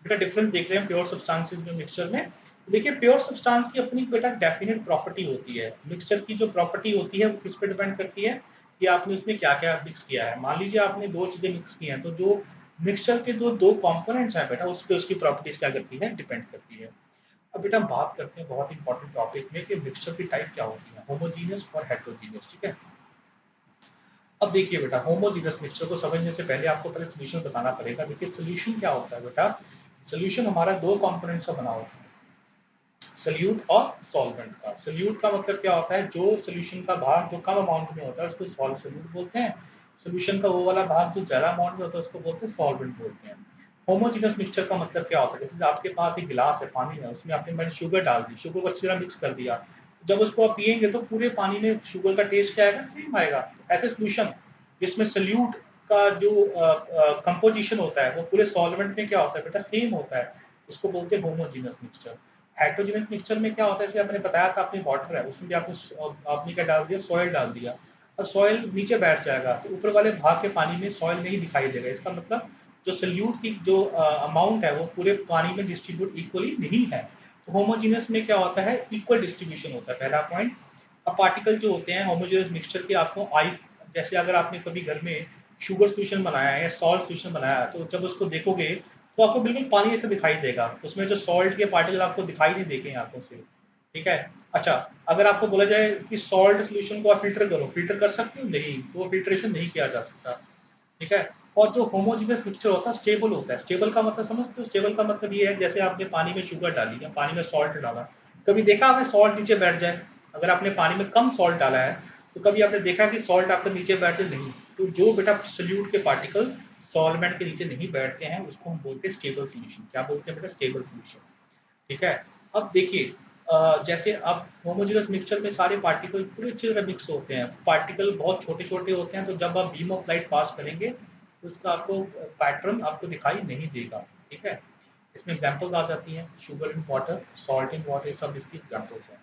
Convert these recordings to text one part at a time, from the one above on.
बेटा डिफरेंस देख रहे हैं प्योर सब्सटेंसेस में मिक्सचर में। तो देखिए प्योर सब्सटेंस की अपनी बेटा डेफिनेट प्रॉपर्टी होती है। मिक्सचर की जो प्रॉपर्टी होती है वो किस पे डिपेंड करती है कि आपने इसमें क्या क्या मिक्स किया है। मान लीजिए आपने दो चीजें मिक्स की हैं, तो जो मिक्सचर के दो दो कॉम्पोनेंट्स हैं बेटा उस पर उसकी प्रॉपर्टीज क्या करती है, डिपेंड करती है। अब बेटा हम बात करते हैं बहुत इंपॉर्टेंट टॉपिक में कि मिक्सचर की टाइप क्या होती है, होमोजीनियस और हेट्रोजीनियस। ठीक है, अब देखिए बेटा होमोजीनियस मिक्सचर को समझने से पहले आपको पहले सोल्यूशन बताना पड़ेगा। देखिए सोल्यूशन क्या होता है बेटा, सोल्यूशन हमारा दो कंपोनेंट्स का बना होता है, सोल्यूट और सॉल्वेंट का। सोल्यूट का मतलब क्या होता है, जो सोल्यूशन का भाग जो कम अमाउंट में होता है उसको सोल्यूट बोलते हैं। सोल्यूशन का वो वाला भाग जो ज्यादा अमाउंट में होता है उसको बोलते हैं सॉल्वेंट बोलते हैं। होमोजीनियस मिक्सचर का मतलब क्या होता है, जैसे आपके पास एक गिलास है पानी है, उसमें आपने मैंने शुगर डाल दी, शुगर को अच्छी तरह मिक्स कर दिया, जब उसको आप पियेंगे तो पूरे पानी में शुगर का टेस्ट क्या आएगा, सेम आएगा। तो ऐसे सोल्यूशन जिसमें सोल्यूट का जो कंपोजिशन होता है वो पूरे सॉल्वेंट में क्या होता है बेटा, सेम होता है, इसको बोलते हैं होमोजीनियस मिक्सचर। हेट्रोजीनियस मिक्सचर में क्या होता है, जैसे आपने बताया था, आपने वाटर है उसमें भी आपने क्या डाल दिया, सॉइल डाल दिया, और सॉइल नीचे बैठ जाएगा तो ऊपर वाले भाग के पानी में सॉइल नहीं दिखाई देगा। इसका मतलब जो सल्यूट की जो अमाउंट है वो पूरे पानी में डिस्ट्रीब्यूट इक्वली नहीं है। तो होमोजीनियस में क्या होता है, इक्वल डिस्ट्रीब्यूशन होता है, पहला पॉइंट। अब पार्टिकल जो होते हैं होमोजीनियस मिक्सचर के, आपको आइस, जैसे अगर आपने कभी घर में शुगर सोल्यूशन बनाया है या सॉल्ट सोल्यूशन बनाया है, तो जब उसको देखोगे तो आपको बिल्कुल पानी जैसा दिखाई देगा, उसमें जो सॉल्ट के पार्टिकल आपको दिखाई नहीं देंगे आंखों से। ठीक है, अच्छा, अगर आपको बोला जाए कि सॉल्ट सोल्यूशन को आप फिल्टर करो, फिल्टर कर सकते हो, नहीं, तो वो फिल्ट्रेशन नहीं किया जा सकता। ठीक है, और जो होमोजीनियस मिक्सचर होता है स्टेबल होता है। स्टेबल का मतलब समझते हो, स्टेबल का मतलब ये है जैसे आपने पानी में शुगर डाली या पानी में सॉल्ट डाला, कभी देखा आपने सॉल्ट नीचे बैठ जाए, अगर आपने पानी में कम सॉल्ट डाला है तो कभी आपने देखा कि सॉल्ट आपके नीचे बैठ जाए, नहीं। तो जो बेटा सोल्यूट के पार्टिकल सॉल्वेंट के नीचे नहीं बैठते हैं उसको हम बोलते हैं स्टेबल सोल्यूशन। क्या बोलते हैं बेटा, स्टेबल सोल्यूशन। ठीक है, अब देखिए जैसे अब होमोजेनियस मिक्सचर में सारे पार्टिकल पूरी अच्छी तरह मिक्स होते हैं, पार्टिकल बहुत छोटे छोटे होते हैं, तो जब आप बीम ऑफ लाइट पास करेंगे तो इसका आपको पैटर्न आपको दिखाई नहीं देगा। ठीक है, इसमें एग्जांपल्स आ जाती हैं, sugar in water, salt in water, सब इसकी एग्जांपल्स हैं।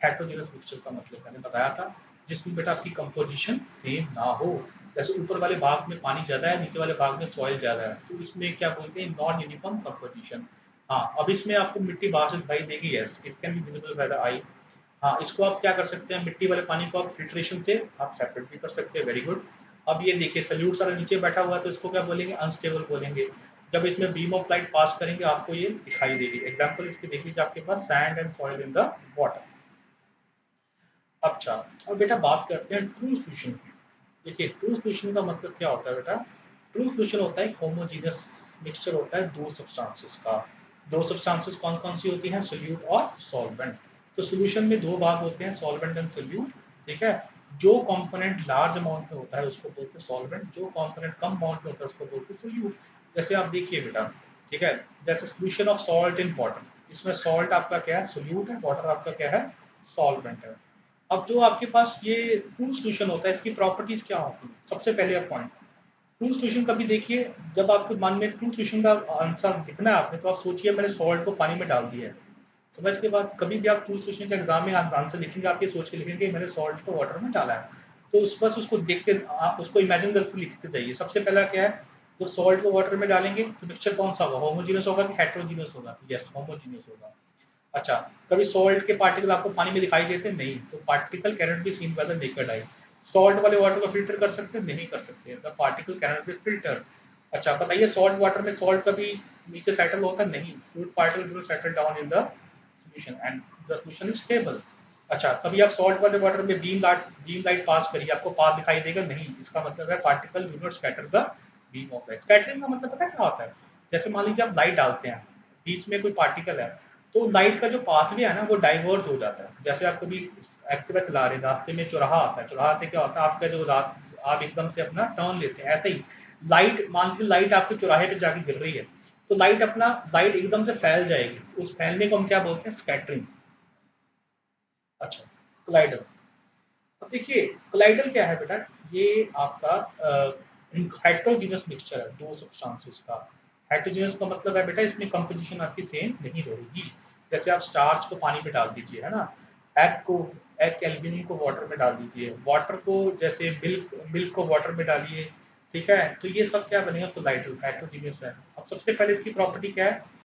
हेट्रोजेनियस मिक्सचर का मतलब मैंने बताया था, जिसमें बेटा आपकी कंपोजिशन सेम ना हो, जैसे ऊपर वाले भाग में पानी ज़्यादा है, नीचे वाले भाग में सॉइल ज़्यादा है, तो इसमें क्या बोलते हैं, नॉन यूनिफॉर्म कंपोजिशन। हाँ, अब इसमें आपको मिट्टी बाहर से दिखाई देगी, yes it can be visible by the eye. हाँ, इसको आप क्या कर सकते हैं, मिट्टी वाले पानी को आप फिल्ट्रेशन से आप सेपरेट भी कर सकते हैं, वेरी गुड। अब ये देखिए सल्यूट सारा नीचे बैठा हुआ है तो इसको क्या बोलेंगे, अनस्टेबल बोलेंगे। जब इसमें बीम ऑफ लाइट पास करेंगे आपको ये दिखाई देगी। एग्जाम्पल इसके देख लीजिए, आपके पास sand and soil in the water. अच्छा, अब बेटा बात करते हैं ट्रू सोल्यूशन की। देखिए ट्रू सोल्यूशन का मतलब क्या होता है बेटा, ट्रू सोल्यूशन होता है एक होमोजीनियस मिक्सचर होता है दो सब्सटेंसेस का। दो सब्सटेंसेस कौन कौन सी होती हैं, सोल्यूट और सॉल्वेंट। तो सोल्यूशन में दो भाग होते हैं, सॉल्वेंट एंड सोल्यूट। ठीक है, जो कंपोनेंट लार्ज अमाउंट में होता है उसको बोलते हैं सॉल्वेंट, जो कंपोनेंट कम अमाउंट में होता है उसको बोलते हैं सोल्यूट। जैसे आप देखिए बेटा, ठीक है, जैसे solution of salt in water, इसमें सॉल्ट आपका क्या है, सोल्यूट है, वाटर आपका क्या है, सॉल्वेंट है। अब जो आपके पास ये ट्रू सॉल्यूशन होता है इसकी प्रॉपर्टीज क्या होती है, सबसे पहले पॉइंट, ट्रू सॉल्यूशन कभी देखिए, जब आपके मन में ट्रू सॉल्यूशन का आंसर लिखना है आपने, तो आप सोचिए मैंने सॉल्ट को पानी में डाल दिया है। समझ के बाद कभी भी आप ट्रू सॉल्यूशन के एग्जाम में आंसर लिखेंगे, आप ये सोच के लिखेंगे मैंने सॉल्ट को वाटर में डाला है। तो उस बस उसको देख के आप उसको इमेजिन करके लिखते जाइए। सबसे पहला क्या है, जब सॉल्ट को वाटर में डालेंगे तो मिक्सचर कौन सा होगा, होमोजीनियस होगा कि हेट्रोजीनियस होगा, यस होमोजीनियस होगा। अच्छा, कभी सॉल्ट के पार्टिकल आपको पानी में दिखाई देते, नहीं, तो particle cannot be seen by the naked eye. Salt वाले वाटर को फिल्टर कर सकते हैं, नहीं कर सकते, the particle cannot be filter. अच्छा बताइए, सॉल्ट वाटर में सॉल्ट कभी नीचे सेटल होता है, नहीं, fluid particle will settle down in the solution and the solution is stable. अच्छा, कभी आप सॉल्ट वाले वाटर में बीम लाइट पास करिए, आपको पाथ दिखाई देगा, नहीं, इसका मतलब है particle will not scatter the beam of light. Scattering का मतलब पता है क्या होता है, जैसे मान लीजिए आप लाइट डालते हैं, बीच में कोई पार्टिकल है, तो लाइट का जो पाथवे है ना वो डाइवर्ज हो जाता है। जैसे आप कभी एक्टिवा चला रहे हैं, रास्ते में चौराहा आता है, चौराहा से क्या होता है, आपका जो रात आप एकदम से अपना टर्न लेते हैं, ऐसे ही लाइट, मान लीजिए लाइट आपके चौराहे पे जाके गिर रही है, तो लाइट एकदम से फैल जाएगी, उस फैलने को हम क्या बोलते हैं, स्कैटरिंग। अच्छा, कोलाइडर। अब देखिए कोलाइडर क्या है बेटा, ये आपका हेट्रोजीनियस मिक्सचर है दो सब्सटेंसेस का। हेट्रोजीनियस का मतलब है बेटा इसमें कंपोजिशन आपकी सेम नहीं रहेगी। जैसे आप स्टार्च को पानी में डाल दीजिए, है ना, एग को, एग एल्यूमिनियम को वाटर में डाल दीजिए, वाटर को जैसे मिल्क को वाटर में डालिए। ठीक है, तो ये सब क्या बनेगा, कोलाइडर हेट्रोजीनियस है। अब सबसे पहले इसकी प्रॉपर्टी क्या है,